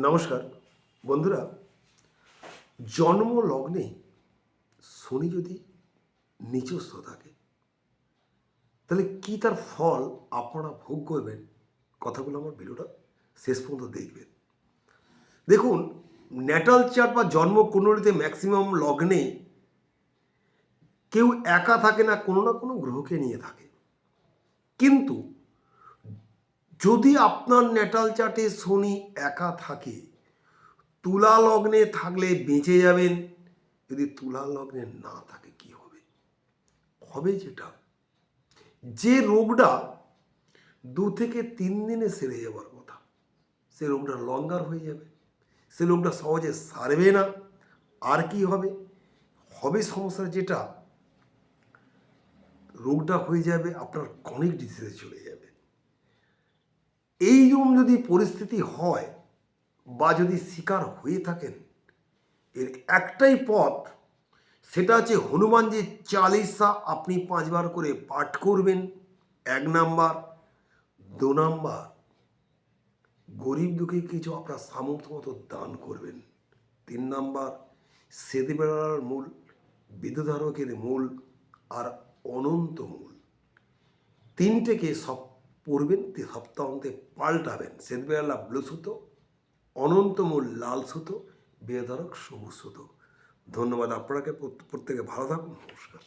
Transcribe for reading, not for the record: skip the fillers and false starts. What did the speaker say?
নমস্কার বন্ধুরা। জন্ম লগ্নে শনি যদি নিচস্থ থাকে তাহলে কি তার ফল আপনারা ভোগ করবেন, কথাগুলো আমার ভিডিওটা শেষ পর্যন্ত দেখবেন। দেখুন, ন্যাটাল চার্ট বা জন্ম কুণ্ডলিতে ম্যাক্সিমাম লগ্নে কেউ একা থাকে না, কোনো না কোনো গ্রহকে নিয়ে থাকে। কিন্তু যদি আপনার ন্যাটাল চার্টে শনি একা থাকে, তুলা লগ্নে থাকলে বেঁচে যাবেন। যদি তুলা লগ্নে না থাকে কি হবে? হবে যেটা, যে রোগটা 2 থেকে 3 দিনে সেরে যাওয়ার কথা, সে রোগটা লঙ্গার হয়ে যাবে, সে রোগটা সহজে সারবে না। আর কি হবে? হবে সমস্যা যেটা, রোগটা হয়ে যাবে আপনার ক্রনিক ডিজিজে চলে যাবে। এইরকম যদি পরিস্থিতি হয় বা যদি শিকার হয়ে থাকেন, এর একটাই পথ, সেটা হচ্ছে হনুমানজি চালিসা আপনি 5 বার করে পাঠ করবেন, 1 নাম্বার। 2 নাম্বার, গরিব দুঃখী কিছু আপনার সামর্থ্য মতো দান করবেন। 3 নাম্বার, শ্বেতবেড়ার মূল, বিদ্যুধারকের মূল আর অনন্ত মূল, তিনটেকে সব পড়বেন, সপ্তাহান্তে পাল্টাবেন। শ্বেতবেড়ালা ব্লু সুতো, অনন্তমূল লাল সুতো, বেদরক সবুজ সুতো। ধন্যবাদ আপনাকে, প্রত্যেকে ভালো থাকুন। নমস্কার।